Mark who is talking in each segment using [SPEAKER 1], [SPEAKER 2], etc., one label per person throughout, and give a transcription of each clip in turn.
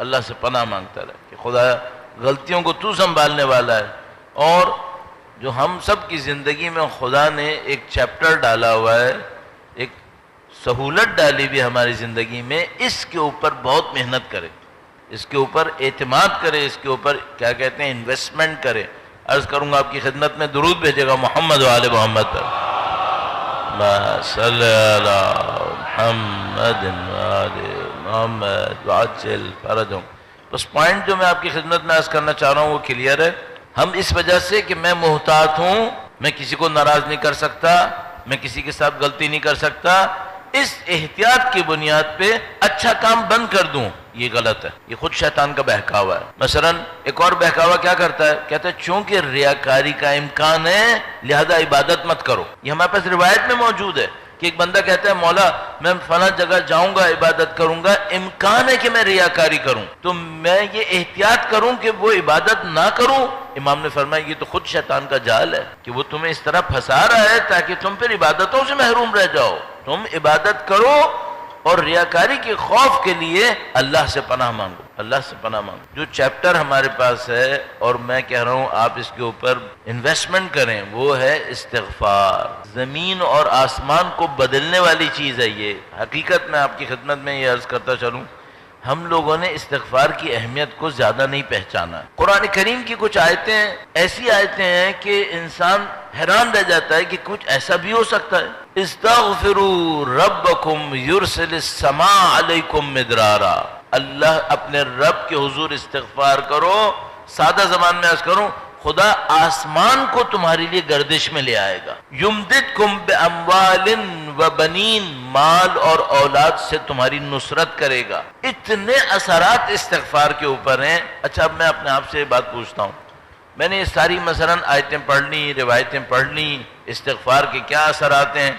[SPEAKER 1] اللہ سے پناہ مانگتا رہے کہ خدا غلطیوں کو تو سنبھالنے والا ہے. اور جو ہم سب کی زندگی میں خدا نے ایک چیپٹر ڈالا ہوا ہے، ایک سہولت ڈالی بھی ہماری زندگی میں، اس کے اوپر بہت محنت کرے، اس کے اوپر اعتماد کرے، اس کے اوپر کیا کہتے ہیں انویسٹمنٹ کرے. عرض کروں گا آپ کی خدمت میں درود بھیجے گا محمد و آل محمد پر. صلی اللہ محمد و آل محمد وعجل فرجهم. بس پوائنٹ جو میں آپ کی خدمت میں عرض کرنا چاہ رہا ہوں وہ کلیئر ہے. ہم اس وجہ سے کہ میں محتاط ہوں، میں کسی کو ناراض نہیں کر سکتا، میں کسی کے ساتھ غلطی نہیں کر سکتا، اس احتیاط کی بنیاد پہ اچھا کام بند کر دوں، یہ غلط ہے. یہ خود شیطان کا بہکاوا ہے. مثلا ایک اور بہکاوا کیا کرتا ہے، کہتا ہے چونکہ ریاکاری کا امکان ہے لہذا عبادت مت کرو. یہ ہمارے پاس روایت میں موجود ہے کہ ایک بندہ کہتا ہے مولا میں فلاں جگہ جاؤں گا، عبادت کروں گا، امکان ہے کہ میں ریاکاری کروں، تو میں یہ احتیاط کروں کہ وہ عبادت نہ کروں. امام نے فرمایا یہ تو خود شیطان کا جال ہے کہ وہ تمہیں اس طرح پھنسا رہا ہے تاکہ تم پھر عبادتوں سے محروم رہ جاؤ. تم عبادت کرو اور ریاکاری کے خوف کے لیے اللہ سے پناہ مانگو، اللہ سے پناہ مانگو. جو چیپٹر ہمارے پاس ہے اور میں کہہ رہا ہوں آپ اس کے اوپر انویسٹمنٹ کریں، وہ ہے استغفار. زمین اور آسمان کو بدلنے والی چیز ہے یہ. حقیقت میں آپ کی خدمت میں یہ عرض کرتا چلوں، ہم لوگوں نے استغفار کی اہمیت کو زیادہ نہیں پہچانا. قرآن کریم کی کچھ آیتیں ایسی آیتیں ہیں کہ انسان حیران رہ جاتا ہے کہ کچھ ایسا بھی ہو سکتا ہے. استغفروا ربکم یرسل السماء علیکم مدرارا. اللہ اپنے رب کے حضور استغفار کرو. سادہ زبان میں عرض کروں، خدا آسمان کو تمہارے لیے گردش میں لے آئے گا. یمددکم باموال و بنین، مال اور اولاد سے تمہاری نصرت کرے گا. اتنے اثرات استغفار کے اوپر ہیں. اچھا اب میں اپنے آپ سے بات پوچھتا ہوں، میں نے یہ ساری مثلا آیتیں پڑھ لی، روایتیں پڑھ لی، استغفار کے کیا اثرات ہیں،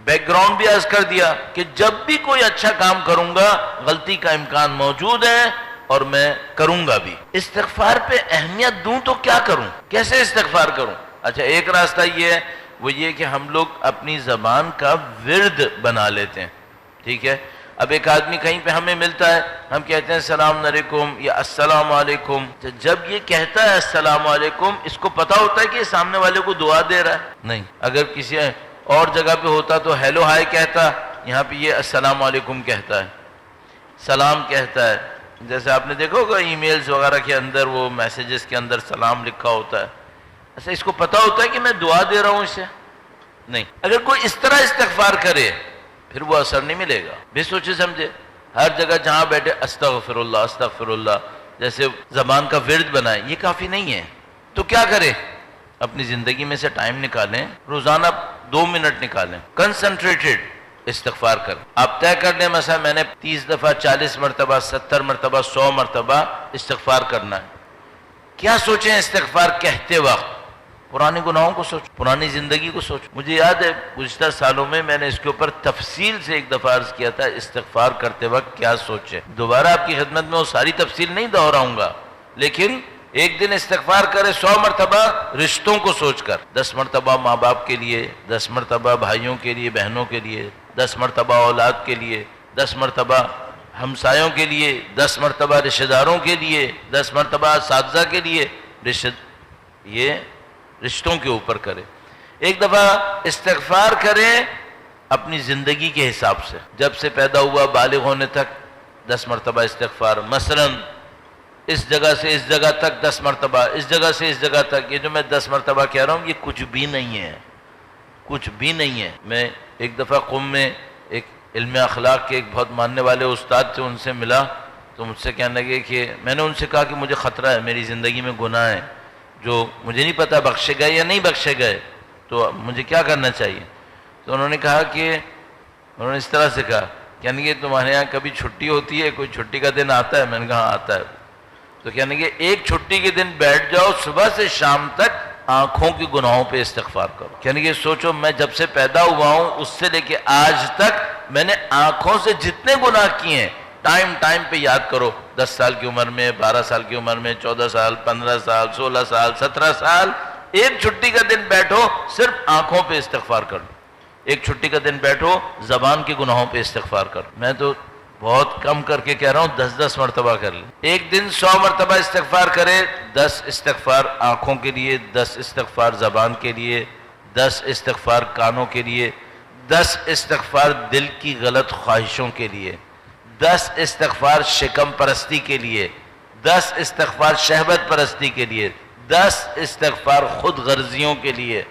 [SPEAKER 1] بیک گراؤنڈ بھی عرض کر دیا کہ جب بھی کوئی اچھا کام کروں گا غلطی کا امکان موجود ہے اور میں کروں گا بھی. استغفار پہ اہمیت دوں تو کیا کروں، کیسے استغفار کروں؟ اچھا ایک راستہ یہ ہے، وہ یہ کہ ہم لوگ اپنی زبان کا ورد بنا لیتے ہیں. ٹھیک ہے، اب ایک آدمی کہیں پہ ہمیں ملتا ہے، ہم کہتے ہیں السلام علیکم یا السلام علیکم. جب یہ کہتا ہے السلام علیکم، اس کو پتا ہوتا ہے کہ یہ سامنے والے کو دعا دے رہا ہے؟ نہیں. اگر کسی اور جگہ پہ ہوتا تو ہیلو ہائی کہتا، یہاں پہ یہ السلام علیکم کہتا ہے، سلام کہتا ہے. جیسے آپ نے دیکھا ہوگا ای میلز وغیرہ کے اندر وہ میسیجز کے اندر سلام لکھا ہوتا ہے. ایسا اس کو پتا ہوتا ہے کہ میں دعا دے رہا ہوں اسے؟ نہیں. اگر کوئی اس طرح استغفار کرے پھر وہ اثر نہیں ملے گا. بے سوچے سمجھے ہر جگہ جہاں بیٹھے استغفر اللہ استغفر اللہ جیسے زبان کا ورد بنائے، یہ کافی نہیں ہے. تو کیا کریں؟ اپنی زندگی میں سے ٹائم نکالیں، روزانہ 2 منٹ نکالیں، کنسنٹریٹڈ استغفار کریں. آپ طے کر لیں مثلا میں نے 30 دفعہ 40 مرتبہ 70 مرتبہ 100 مرتبہ استغفار کرنا ہے. کیا سوچیں استغفار کہتے وقت؟ پرانی گناہوں کو سوچ، پرانی زندگی کو سوچ. مجھے یاد ہے گزشتہ سالوں میں میں نے اس کے اوپر تفصیل سے ایک دفعہ عرض کیا تھا استغفار کرتے وقت کیا سوچیں. دوبارہ آپ کی خدمت میں وہ ساری تفصیل نہیں دہراؤں گا، لیکن ایک دن استغفار کرے 100 مرتبہ رشتوں کو سوچ کر، 10 مرتبہ ماں باپ کے لیے، 10 مرتبہ بھائیوں کے لیے بہنوں کے لیے، 10 مرتبہ اولاد کے لیے، 10 مرتبہ ہمسایوں کے لیے، 10 مرتبہ رشتہ داروں کے لیے، 10 مرتبہ اساتذہ کے لیے. یہ رشتوں کے اوپر کرے. ایک دفعہ استغفار کریں اپنی زندگی کے حساب سے، جب سے پیدا ہوا بالغ ہونے تک 10 مرتبہ استغفار. مثلا اس جگہ سے اس جگہ تک 10 مرتبہ، اس جگہ سے اس جگہ تک. یہ جو میں 10 مرتبہ کہہ رہا ہوں یہ کچھ بھی نہیں ہے، کچھ بھی نہیں ہے. میں ایک دفعہ قم میں ایک علم اخلاق کے ایک بہت ماننے والے استاد تھے، ان سے ملا تو مجھ سے کہنے لگے کہ میں نے ان سے کہا کہ مجھے خطرہ ہے، میری زندگی میں گناہ ہے جو مجھے نہیں پتا بخشے گئے یا نہیں بخشے گئے، تو مجھے کیا کرنا چاہیے. تو انہوں نے کہا کہ انہوں نے اس طرح سے کہا یعنی کہ تمہارے یہاں کبھی چھٹی ہوتی ہے، کوئی چھٹی کا دن آتا ہے؟ میں نے کہا آتا ہے. تو کہنے کہ ایک چھٹی کے دن بیٹھ جاؤ، صبح سے شام تک آنکھوں کے گناہوں پہ استغفار کرو. کہنے کہ سوچو میں جب سے پیدا ہوا ہوں اس سے لے کے آج تک میں نے آنکھوں سے جتنے گناہ کیے ہیں ٹائم پہ یاد کرو. 10 سال کی عمر میں، 12 سال کی عمر میں، 14 سال، 15 سال، 16 سال، 17 سال. ایک چھٹی کا دن بیٹھو صرف آنکھوں پہ استغفار کرو. ایک چھٹی کا دن بیٹھو زبان کے گناہوں پہ استغفار کرو. میں تو بہت کم کر کے کہہ رہا ہوں، 10 مرتبہ کر لیں۔ ایک دن 100 مرتبہ استغفار کرے، 10 استغفار آنکھوں کے لیے، 10 استغفار زبان کے لیے، 10 استغفار کانوں کے لیے، 10 استغفار دل کی غلط خواہشوں کے لیے، 10 استغفار شکم پرستی کے لیے، 10 استغفار شہوت پرستی کے لیے، 10 استغفار خود غرضیوں کے لیے،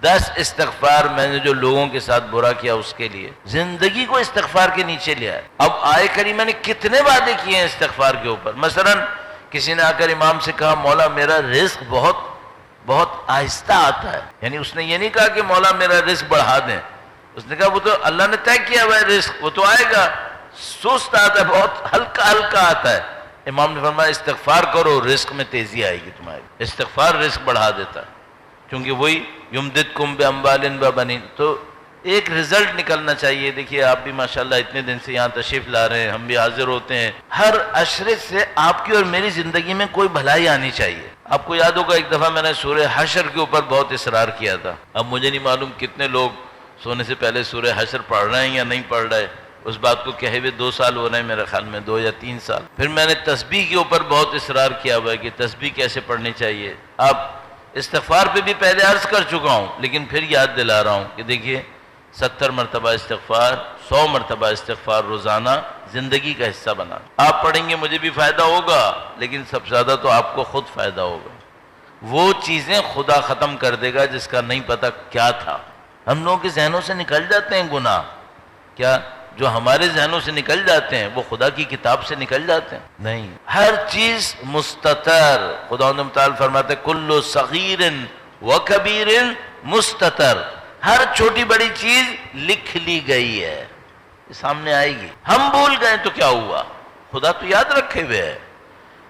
[SPEAKER 1] 10 استغفار میں نے جو لوگوں کے ساتھ برا کیا اس کے لیے۔ زندگی کو استغفار کے نیچے لیا ہے۔ اب آئے کریمہ نے کتنے وعدے کیے ہیں استغفار کے اوپر۔ مثلا کسی نے آ کر امام سے کہا مولا میرا رزق بہت آہستہ آتا ہے، یعنی اس نے یہ نہیں کہا کہ مولا میرا رزق بڑھا دیں، اس نے کہا وہ تو اللہ نے طے کیا ہوا ہے رزق، وہ تو آئے گا، سست آتا ہے، بہت ہلکا ہلکا آتا ہے۔ امام نے فرمایا استغفار کرو، رزق میں تیزی آئے گی تمہاری۔ استغفار رزق بڑھا دیتا ہے، کیونکہ وہی یمددکم باموال وبنین۔ تو ایک رزلٹ نکلنا چاہیے۔ دیکھیے آپ بھی ماشاءاللہ اتنے دن سے یہاں تشریف لا رہے ہیں، ہم بھی حاضر ہوتے ہیں، ہر عشرے سے آپ کی اور میری زندگی میں کوئی بھلائی آنی چاہیے۔ آپ کو یاد ہوگا ایک دفعہ میں نے سورہ حشر کے اوپر بہت اصرار کیا تھا۔ اب مجھے نہیں معلوم کتنے لوگ سونے سے پہلے سورہ حشر پڑھ رہے ہیں یا نہیں پڑھ رہے، اس بات کو کہے ہوئے 2 سال ہو رہے ہیں میرے خیال میں، 2 یا 3 سال۔ پھر میں نے تسبیح کے اوپر بہت اصرار کیا ہوا ہے کہ تسبیح کیسے پڑھنی چاہیے۔ اب استغفار پہ بھی پہلے عرض کر چکا ہوں، لیکن پھر یاد دلا رہا ہوں کہ دیکھیے 70 مرتبہ استغفار، 100 مرتبہ استغفار روزانہ زندگی کا حصہ بنا۔ آپ پڑھیں گے مجھے بھی فائدہ ہوگا، لیکن سب سے زیادہ تو آپ کو خود فائدہ ہوگا۔ وہ چیزیں خدا ختم کر دے گا جس کا نہیں پتہ کیا تھا۔ ہم لوگوں کے ذہنوں سے نکل جاتے ہیں گناہ، کیا جو ہمارے ذہنوں سے نکل جاتے ہیں وہ خدا کی کتاب سے نکل جاتے ہیں؟ نہیں، ہر چیز مستتر۔ خداوند تعالیٰ فرماتے ہیں کل صغیر و کبیر مستتر، ہر چھوٹی بڑی چیز لکھ لی گئی ہے، سامنے آئے گی۔ ہم بھول گئے تو کیا ہوا، خدا تو یاد رکھے ہوئے ہے۔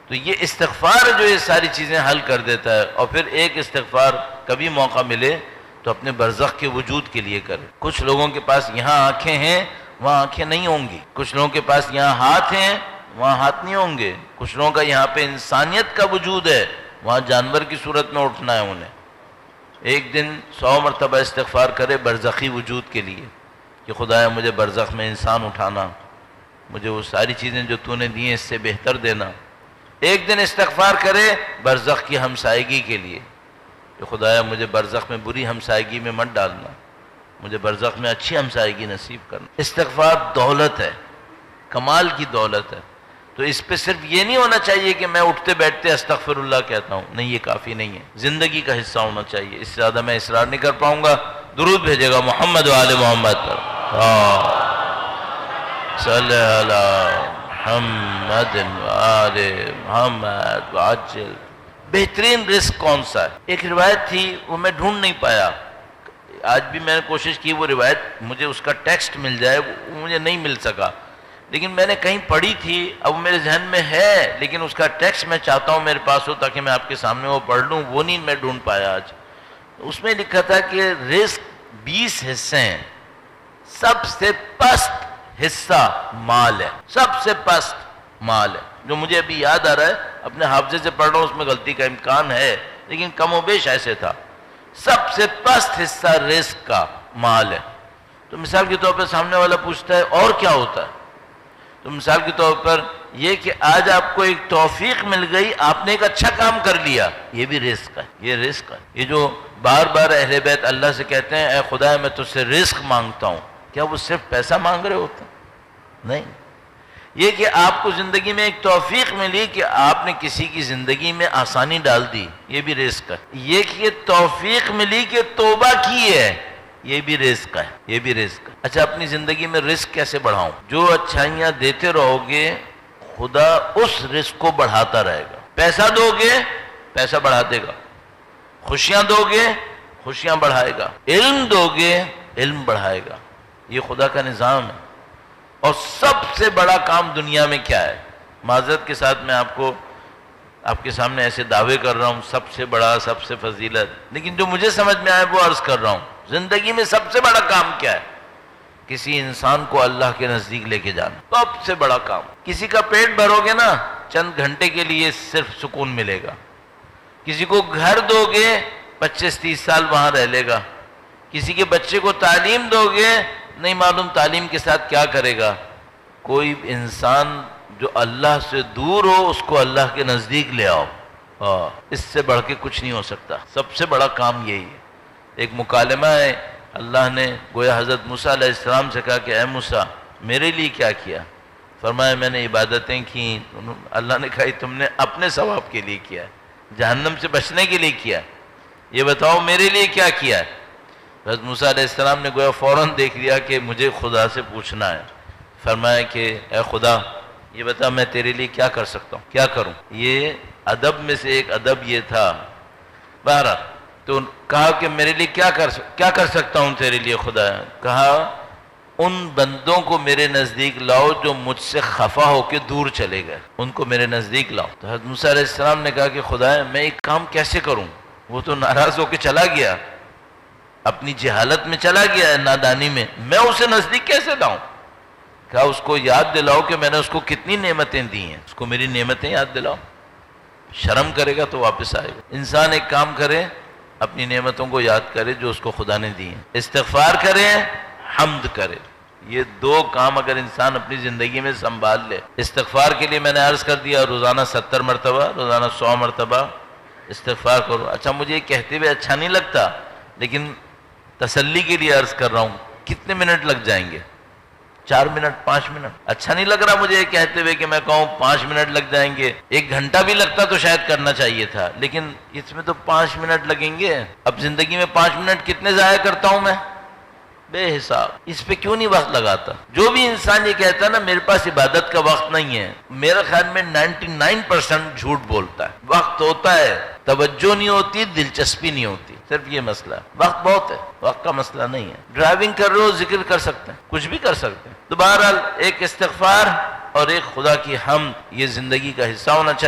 [SPEAKER 1] تو یہ استغفار جو یہ ساری چیزیں حل کر دیتا ہے۔ اور پھر ایک استغفار کبھی موقع ملے تو اپنے برزخ کے وجود کے لیے کرے۔ کچھ لوگوں کے پاس یہاں آنکھیں ہیں وہاں آنکھیں نہیں ہوں گی، کچھ لوگوں کے پاس یہاں ہاتھ ہیں وہاں ہاتھ نہیں ہوں گے، کچھ لوگوں کا یہاں پہ انسانیت کا وجود ہے وہاں جانور کی صورت میں اٹھنا ہے انہیں۔ ایک دن 100 مرتبہ استغفار کرے برزخی وجود کے لیے کہ خدایا مجھے برزخ میں انسان اٹھانا، مجھے وہ ساری چیزیں جو تو نے دی ہیں اس سے بہتر دینا۔ ایک دن استغفار کرے برزخ کی ہمسائیگی کے لیے کہ خدایا مجھے برزخ میں بری ہمسائیگی میں مت ڈالنا، مجھے برزخ میں اچھی ہمسائیگی نصیب کرنا۔ استغفار دولت ہے، کمال کی دولت ہے۔ تو اس پہ صرف یہ نہیں ہونا چاہیے کہ میں اٹھتے بیٹھتے استغفر اللہ کہتا ہوں، نہیں، یہ کافی نہیں ہے، زندگی کا حصہ ہونا چاہیے۔ اس سے زیادہ میں اصرار نہیں کر پاؤں گا۔ درود بھیجے گا محمد و آل محمد پر، صلی علی محمد و آل محمد وعجل۔ بہترین رزق کون سا ہے؟ ایک روایت تھی وہ میں ڈھونڈ نہیں پایا، آج بھی میں نے کوشش کی وہ روایت مجھے اس کا ٹیکسٹ مل جائے، وہ مجھے نہیں مل سکا، لیکن میں نے کہیں پڑھی تھی، اب میرے ذہن میں ہے لیکن اس کا ٹیکسٹ میں چاہتا ہوں میرے پاس ہو تاکہ میں آپ کے سامنے وہ پڑھ لوں، وہ نہیں میں ڈھونڈ پایا آج۔ اس میں لکھا تھا کہ رزق 20 حصے ہیں، سب سے پست حصہ مال ہے، سب سے پست مال ہے۔ جو مجھے ابھی یاد آ رہا ہے، اپنے حافظے سے پڑھ رہا ہوں، اس میں غلطی کا امکان ہے لیکن کم و بیش ایسے تھا، سب سے پست حصہ رزق کا مال ہے۔ تو مثال کے طور پر سامنے والا پوچھتا ہے اور کیا ہوتا ہے؟ تو مثال کے طور پر یہ کہ آج آپ کو ایک توفیق مل گئی، آپ نے ایک اچھا کام کر لیا، یہ بھی رزق ہے، یہ رزق ہے۔ یہ جو بار بار اہل بیت اللہ سے کہتے ہیں اے خدا میں تجھ سے رزق مانگتا ہوں، کیا وہ صرف پیسہ مانگ رہے ہوتے ہیں؟ نہیں، یہ کہ آپ کو زندگی میں ایک توفیق ملی کہ آپ نے کسی کی زندگی میں آسانی ڈال دی، یہ بھی رزق ہے۔ یہ کہ توفیق ملی کہ توبہ کی ہے، یہ بھی رزق ہے، یہ بھی رزق ہے۔ اچھا، اپنی زندگی میں رزق کیسے بڑھاؤں؟ جو اچھائیاں دیتے رہو گے خدا اس رزق کو بڑھاتا رہے گا۔ پیسہ دو گے پیسہ بڑھا دے گا، خوشیاں دو گے خوشیاں بڑھائے گا، علم دو گے علم بڑھائے گا، یہ خدا کا نظام ہے۔ اور سب سے بڑا کام دنیا میں کیا ہے؟ معذرت کے ساتھ میں آپ کے سامنے ایسے دعوے کر رہا ہوں، سب سے بڑا، سب سے فضیلت، لیکن جو مجھے سمجھ میں آئے وہ عرض کر رہا ہوں۔ زندگی میں سب سے بڑا کام کیا ہے؟ کسی انسان کو اللہ کے نزدیک لے کے جانا، سب سے بڑا کام۔ کسی کا پیٹ بھرو گے نا، چند گھنٹے کے لیے صرف سکون ملے گا۔ کسی کو گھر دو گے 25-30 سال وہاں رہ لے گا۔ کسی کے بچے کو تعلیم دو گے نہیں معلوم تعلیم کے ساتھ کیا کرے گا۔ کوئی انسان جو اللہ سے دور ہو اس کو اللہ کے نزدیک لے آؤ، اس سے بڑھ کے کچھ نہیں ہو سکتا، سب سے بڑا کام یہی ہے۔ ایک مکالمہ ہے، اللہ نے گویا حضرت موسیٰ علیہ السلام سے کہا کہ اے موسیٰ میرے لیے کیا کیا؟ فرمایا میں نے عبادتیں کی۔ اللہ نے کہا تم نے اپنے ثواب کے لیے کیا ہے، جہنم سے بچنے کے لیے کیا ہے، یہ بتاؤ میرے لیے کیا کیا ہے؟ حضرت موسیٰ علیہ السلام نے گویا فوراً دیکھ لیا کہ مجھے خدا سے پوچھنا ہے۔ فرمایا کہ اے خدا یہ بتا میں تیرے لیے کیا کر سکتا ہوں، کیا کروں؟ یہ ادب میں سے ایک ادب یہ تھا۔ بہرحال تو کہا کہ میرے لیے کیا کر سکتا ہوں تیرے لیے خدا؟ کہا ان بندوں کو میرے نزدیک لاؤ جو مجھ سے خفا ہو کے دور چلے گئے، ان کو میرے نزدیک لاؤ۔ تو حضرت موسیٰ علیہ السلام نے کہا کہ خدا میں ایک کام کیسے کروں؟ وہ تو ناراض ہو کے چلا گیا، اپنی جہالت میں چلا گیا ہے، نادانی میں اسے نزدیک کیسے لاؤں؟ کہا اس کو یاد دلاؤ کہ میں نے اس کو کتنی نعمتیں دی ہیں، اس کو میری نعمتیں یاد دلاؤ، شرم کرے گا تو واپس آئے گا۔ انسان ایک کام کرے، اپنی نعمتوں کو یاد کرے جو اس کو خدا نے دی ہیں، استغفار کرے، حمد کرے۔ یہ دو کام اگر انسان اپنی زندگی میں سنبھال لے، استغفار کے لیے میں نے عرض کر دیا روزانہ 70 مرتبہ، روزانہ 100 مرتبہ استغفار کرو۔ اچھا مجھے یہ کہتے ہوئے اچھا نہیں لگتا، لیکن تسلی کے لیے عرض کر رہا ہوں، کتنے منٹ لگ جائیں گے؟ 4 منٹ، 5 منٹ؟ اچھا نہیں لگ رہا مجھے یہ کہتے ہوئے کہ میں کہوں 5 منٹ لگ جائیں گے، 1 گھنٹہ بھی لگتا تو شاید کرنا چاہیے تھا، لیکن اس میں تو 5 منٹ لگیں گے۔ اب زندگی میں 5 منٹ کتنے ضائع کرتا ہوں میں؟ بے حساب۔ اس پہ کیوں نہیں وقت لگاتا؟ جو بھی انسان یہ کہتا ہے نا میرے پاس عبادت کا وقت نہیں ہے، میرے خیال میں 99% جھوٹ بولتا ہے۔ وقت ہوتا ہے، توجہ نہیں ہوتی، دلچسپی نہیں ہوتی، صرف یہ مسئلہ ہے۔ وقت بہت ہے، وقت کا مسئلہ نہیں ہے۔ ڈرائیونگ کر رہے ہو ذکر کر سکتے ہیں، کچھ بھی کر سکتے ہیں۔ تو بہرحال ایک استغفار اور ایک خدا کی حمد، یہ زندگی کا حصہ ہونا چاہیے۔